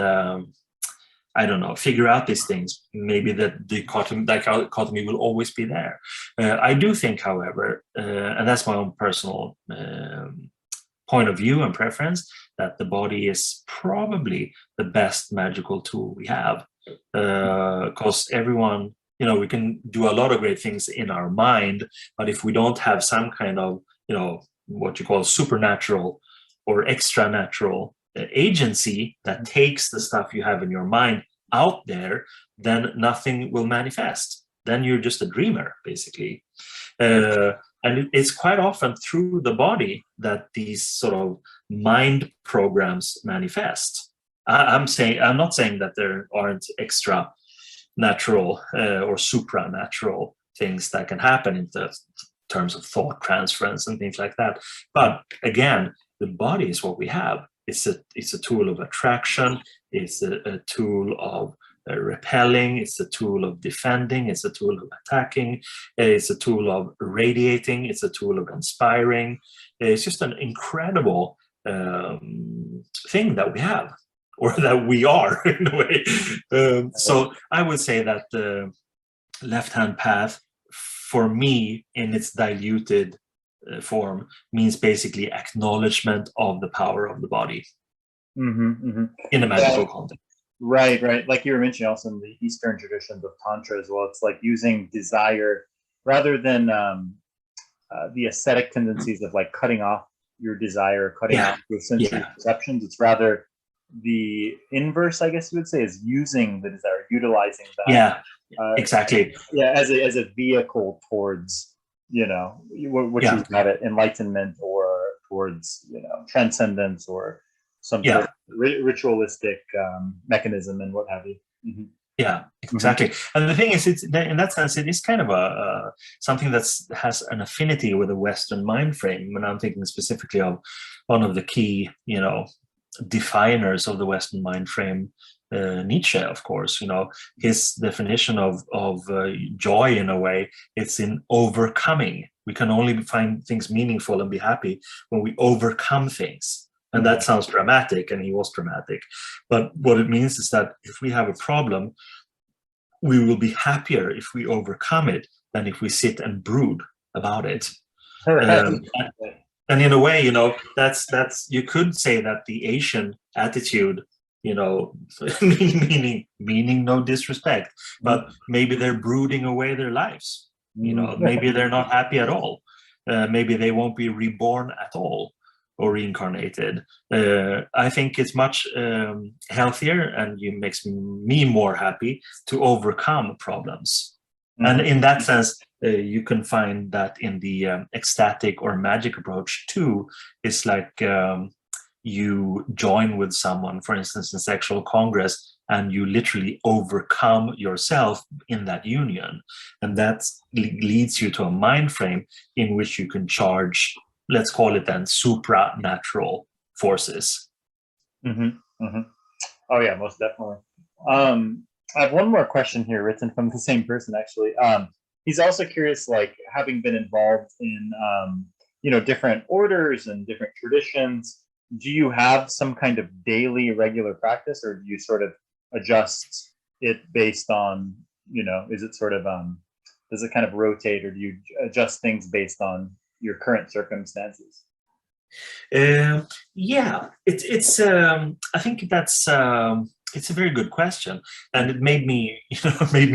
I don't know, figure out these things. Maybe that dichotomy will always be there. I do think, however, and that's my own personal point of view and preference, that the body is probably the best magical tool we have. Because everyone, you know, we can do a lot of great things in our mind, but if we don't have some kind of, you know, what you call supernatural or extra natural agency that takes the stuff you have in your mind out there, then nothing will manifest. Then you're just a dreamer, basically. And it's quite often through the body that these sort of mind programs manifest. I'm not saying that there aren't extra natural or supranatural things that can happen in terms of thought transference and things like that. But again, the body is what we have. It's a tool of attraction. It's a tool of repelling. It's a tool of defending. It's a tool of attacking. It's a tool of radiating. It's a tool of inspiring. It's just an incredible thing that we have, or that we are in a way. So I would say that the left-hand path, for me, in its diluted form, means basically acknowledgement of the power of the body in a magical context. Right. Like you were mentioning also in the Eastern traditions of Tantra as well, it's like using desire rather than the ascetic tendencies of like cutting off your desire, cutting off your sensory perceptions. It's rather the inverse, I guess you would say, is using the desire, utilizing that. Exactly. As a vehicle towards, what you got it, enlightenment, or towards, transcendence, or some sort of ritualistic mechanism and what have you. Yeah, exactly. And the thing is, it's in that sense, it is kind of something that has an affinity with the Western mind frame. When I'm thinking specifically of one of the key, definers of the Western mind frame, Nietzsche, of course. His definition of joy, in a way, it's in overcoming. We can only find things meaningful and be happy when we overcome things. And that sounds dramatic, and he was dramatic. But what it means is that if we have a problem, we will be happier if we overcome it than if we sit and brood about it. And in a way, that's you could say that the Asian attitude, meaning no disrespect, but maybe they're brooding away their lives. Maybe they're not happy at all. Maybe they won't be reborn at all, or reincarnated. I think it's much healthier, and it makes me more happy to overcome problems. And in that sense, you can find that in the ecstatic or magic approach too. It's like you join with someone, for instance, in sexual congress, and you literally overcome yourself in that union. And that leads you to a mind frame in which you can charge, let's call it then, supranatural forces. Oh yeah, most definitely. I have one more question here written from the same person, actually. He's also curious, like, having been involved in different orders and different traditions, do you have some kind of daily regular practice, or do you sort of adjust it based on, is it sort of does it kind of rotate, or do you adjust things based on your current circumstances? It's I think that's it's a very good question, and it made me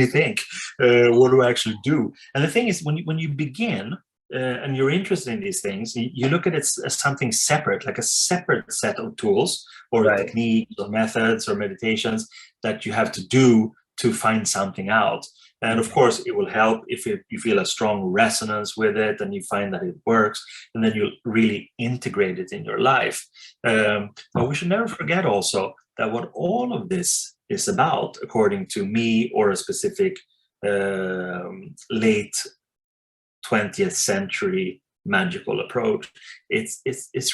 think, what do I actually do? And the thing is, when you begin and you're interested in these things, you look at it as something separate, like a separate set of tools or techniques or methods or meditations that you have to do to find something out. And of course, it will help if you feel a strong resonance with it and you find that it works, and then you'll really integrate it in your life. But we should never forget also that what all of this is about, according to me or a specific late 20th century magical approach, it's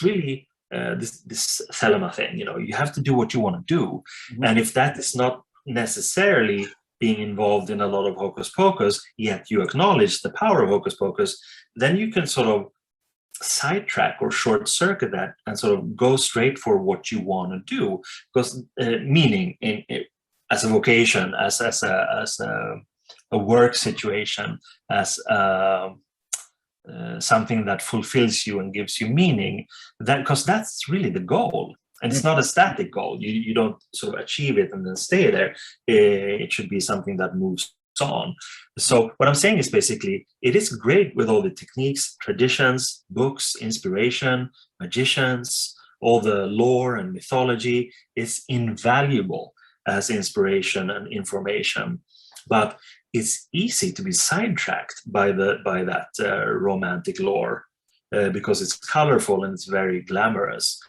really this thelema thing. You have to do what you want to do. And if that is not necessarily being involved in a lot of hocus pocus, yet you acknowledge the power of hocus pocus, then you can sort of sidetrack or short circuit that and sort of go straight for what you want to do. Because meaning as a vocation, as a work situation, as something that fulfills you and gives you meaning, because that's really the goal. And it's not a static goal. You don't sort of achieve it and then stay there. It should be something that moves on. So what I'm saying is basically, it is great with all the techniques, traditions, books, inspiration, magicians, all the lore and mythology is invaluable as inspiration and information, but it's easy to be sidetracked by that romantic lore because it's colorful and it's very glamorous.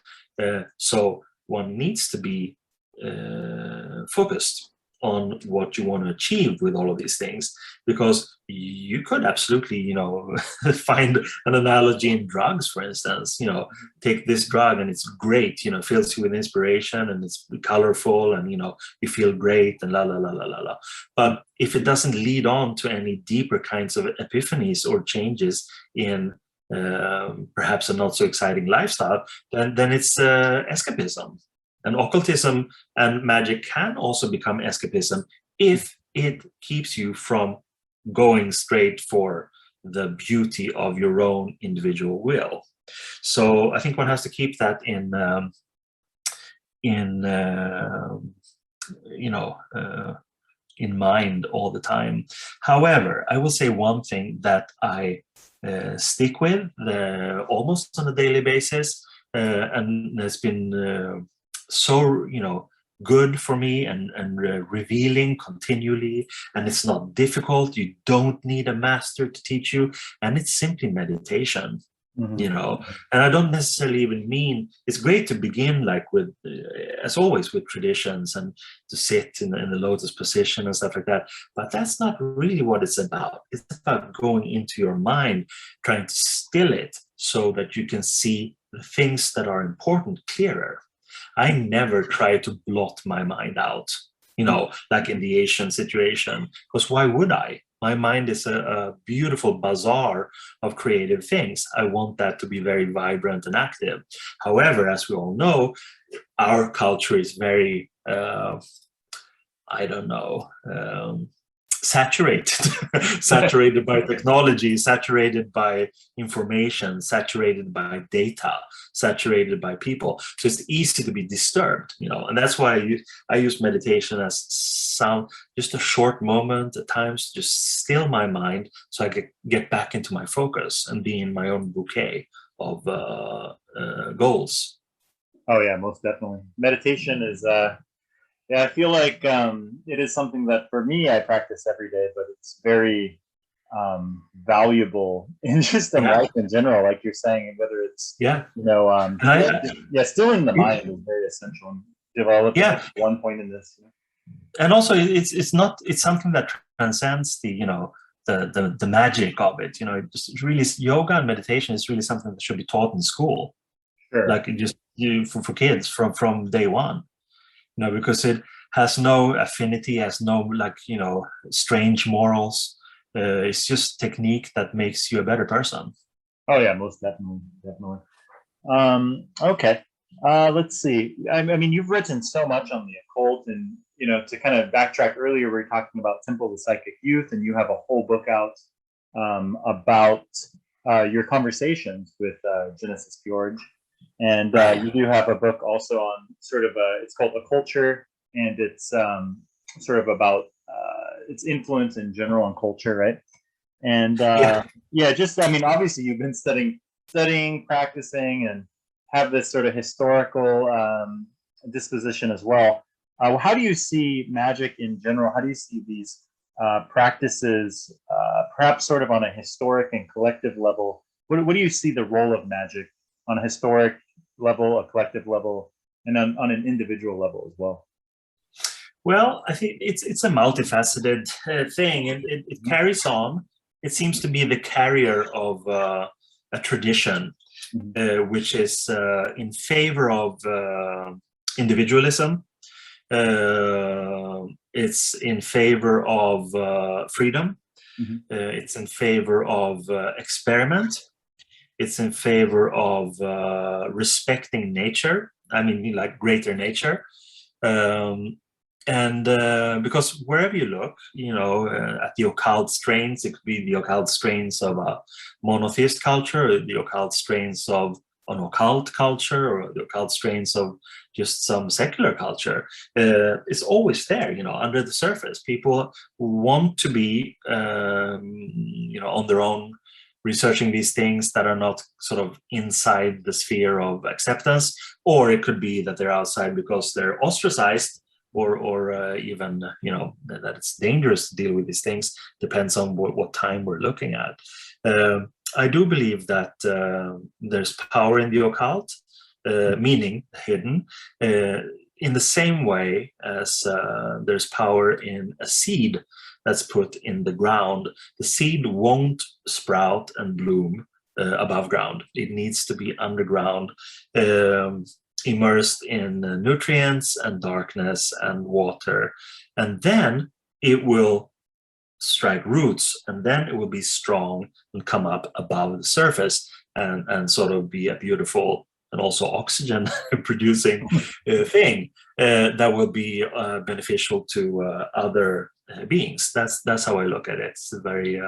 So one needs to be focused on what you want to achieve with all of these things, because you could absolutely, find an analogy in drugs, for instance. Take this drug and it's great, fills you with inspiration and it's colorful and you feel great and la la la la la la. But if it doesn't lead on to any deeper kinds of epiphanies or changes in perhaps a not so exciting lifestyle, then it's escapism. And occultism and magic can also become escapism if it keeps you from going straight for the beauty of your own individual will. So I think one has to keep that in mind all the time. However, I will say one thing that I stick with almost on a daily basis, and it's been so good for me and revealing continually, and it's not difficult. You don't need a master to teach you, and it's simply meditation. And I don't necessarily even mean, it's great to begin with as always with traditions and to sit in the lotus position and stuff like that, but that's not really what it's about. It's about going into your mind, trying to still it so that you can see the things that are important clearer. I never try to blot my mind out, like in the Asian situation, because why would I? My mind is a beautiful bazaar of creative things. I want that to be very vibrant and active. However, as we all know, our culture is very, saturated by technology, saturated by information, saturated by data, saturated by people. So it's easy to be disturbed, and that's why I use meditation as just a short moment at times, to just still my mind so I get back into my focus and be in my own bouquet of goals. Oh yeah, most definitely. Meditation is I feel like it is something that for me I practice every day, but it's very valuable in just in life in general, like you're saying, whether it's stilling the mind is very essential and developing one point in this. And also it's something that transcends the magic of it. It's really, yoga and meditation is really something that should be taught in school. Sure. Like just for kids from day one. Because it has no affinity, has no strange morals. It's just technique that makes you a better person. Oh yeah, most definitely. Okay. Let's see. I mean, you've written so much on the occult, and to kind of backtrack earlier, we were talking about Temple of the Psychic Youth, and you have a whole book out about your conversations with Genesis George. And you do have a book also on sort of it's called A Culture, and it's sort of about its influence in general on culture, right? And obviously you've been studying, practicing, and have this sort of historical disposition as well. How do you see magic in general? How do you see these practices, perhaps sort of on a historic and collective level? What do you see the role of magic on a historic level, a collective level, and on an individual level as well? Well, I think it's a multifaceted thing, and it carries on. It seems to be the carrier of a tradition, which is in favor of individualism. It's in favor of freedom. It's in favor of experiment. It's in favor of respecting nature. I mean, like greater nature. Because wherever you look, at the occult strains, it could be the occult strains of a monotheist culture, or the occult strains of an occult culture, or the occult strains of just some secular culture. It's always there, under the surface. People want to be, on their own researching these things that are not sort of inside the sphere of acceptance, or it could be that they're outside because they're ostracized, or even that it's dangerous to deal with these things. Depends on what time we're looking at. I do believe that there's power in the occult, meaning hidden, in the same way as there's power in a seed that's put in the ground. The seed won't sprout and bloom above ground. It needs to be underground, immersed in nutrients and darkness and water. And then it will strike roots, and then it will be strong and come up above the surface and sort of be a beautiful and also oxygen producing thing that will be beneficial to other beings. That's how I look at it. It's a very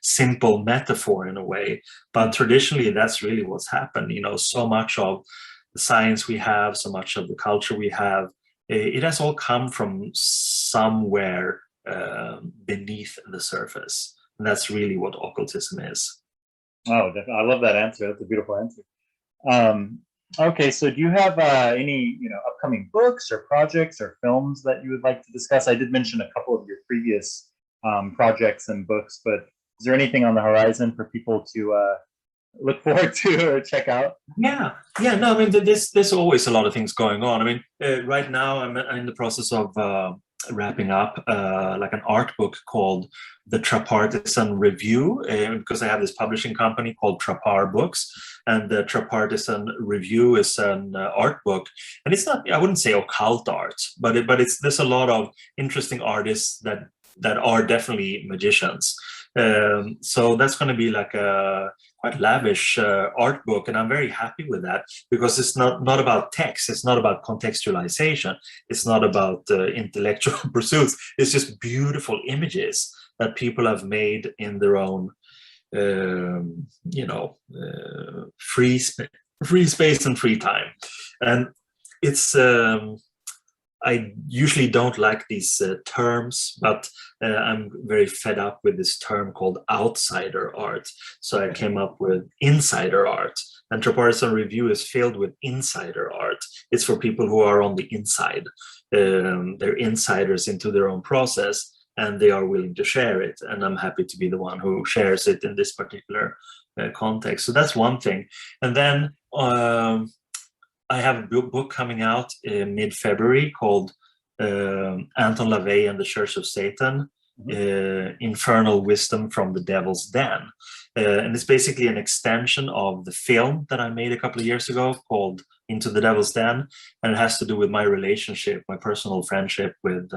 simple metaphor in a way, but traditionally that's really what's happened. So much of the science we have, so much of the culture we have, it has all come from somewhere beneath the surface, and that's really what occultism is. Oh, I love that answer. That's a beautiful answer. Okay, so do you have any upcoming books or projects or films that you would like to discuss? I did mention a couple of your previous projects and books, but is there anything on the horizon for people to look forward to or check out? No, I mean, there's always a lot of things going on. I mean, right now I'm in the process of wrapping up like an art book called the Trapartisan Review, because I have this publishing company called Trapar Books, and the Trapartisan Review is an art book, and it's not, I wouldn't say occult art, but there's a lot of interesting artists that are definitely magicians. So that's going to be like a quite lavish art book, and I'm very happy with that, because it's not about text, it's not about contextualization, it's not about intellectual pursuits. It's just beautiful images that people have made in their own free space and free time. And it's I usually don't like these terms, but I'm very fed up with this term called outsider art. So I came up with insider art. And Trapartisan Review is filled with insider art. It's for people who are on the inside. They're insiders into their own process, and they are willing to share it. And I'm happy to be the one who shares it in this particular context. So that's one thing. And then I have a book coming out in mid-February called Anton LaVey and the Church of Satan, Infernal Wisdom from the Devil's Den. And it's basically an extension of the film that I made a couple of years ago called Into the Devil's Den. And it has to do with my relationship, my personal friendship with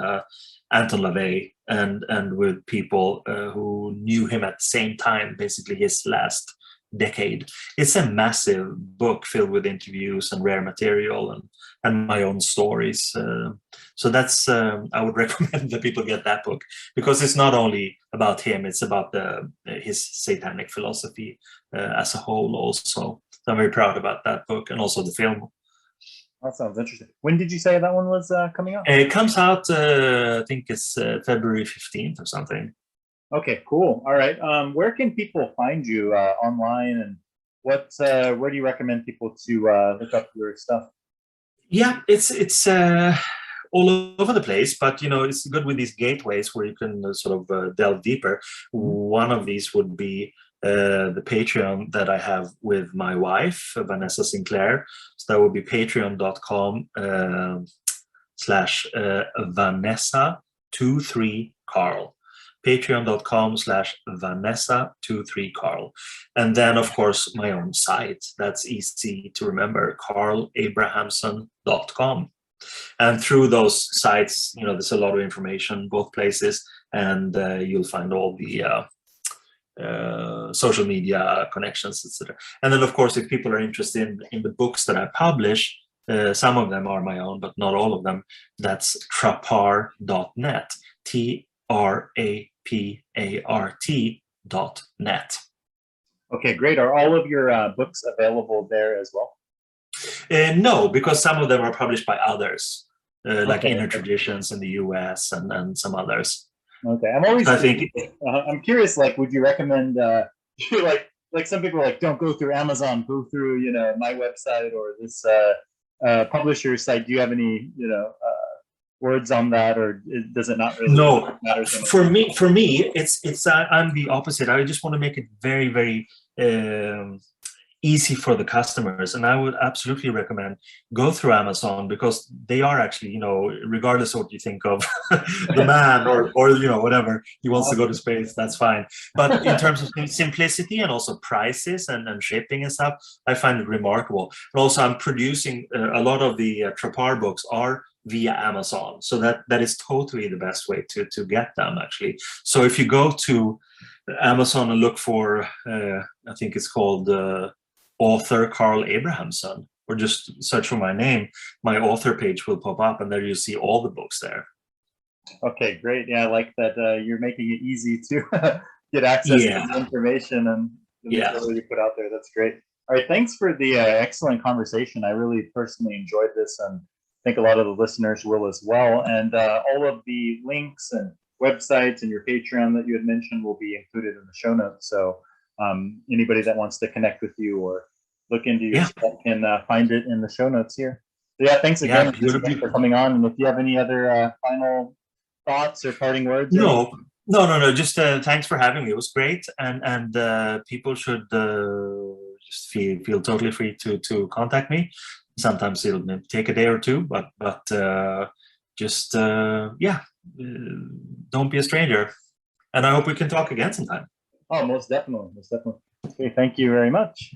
Anton LaVey and with people who knew him at the same time, basically his last decade. It's a massive book filled with interviews and rare material and my own stories. So that's I would recommend that people get that book, because it's not only about him, it's about his satanic philosophy as a whole also. So I'm very proud about that book, and also the film. That sounds interesting. When did you say that one was coming out? It comes out, I think it's February 15th or something. Okay, cool. All right. Where can people find you online, and where do you recommend people to look up your stuff? Yeah, it's all over the place, but it's good with these gateways where you can sort of delve deeper. One of these would be the Patreon that I have with my wife, Vanessa Sinclair. So that would be patreon.com /Vanessa23Carl. patreon.com/Vanessa23Carl. And then, of course, my own site. That's easy to remember, carlabrahamsson.com. And through those sites, there's a lot of information, both places, and you'll find all the social media connections, etc. And then, of course, if people are interested in the books that I publish, some of them are my own, but not all of them. That's trapar.net. TRAPART.net. Okay, great. Are all of your books available there as well? No, because some of them are published by others, like Okay. Inner Traditions in the US and some others. Okay, I'm always. I think I'm curious. Like, would you recommend? like some people are like, don't go through Amazon, go through, you know, my website or this publisher site. Do you have any, you know, words on that, or does it not really No, matter so much? for me, it's I'm the opposite. I just want to make it very, very easy for the customers, and I would absolutely recommend go through Amazon, because they are actually, you know, regardless of what you think of the man, or you know, whatever he wants to go to space, that's fine. But in terms of simplicity and also prices and shipping and stuff, I find it remarkable. And also, I'm producing a lot of the Trapar books are via Amazon, so that is totally the best way to get them, actually. So if you go to Amazon and look for I think it's called author Carl Abrahamsson, or just search for my name, my author page will pop up, and there you see all the books there. Okay, great. Yeah, I like that you're making it easy to get access to the information and the material you put out there. That's great. All right, thanks for the excellent conversation. I really personally enjoyed this, and I think a lot of the listeners will as well. And all of the links and websites and your Patreon that you had mentioned will be included in the show notes. So anybody that wants to connect with you or look into your stuff can find it in the show notes here. So yeah, thanks again for coming on. And if you have any other final thoughts or parting words? No. Just thanks for having me. It was great, and people should just feel totally free to contact me. Sometimes it'll take a day or two, but just don't be a stranger. And I hope we can talk again sometime. Oh, most definitely. Okay, thank you very much.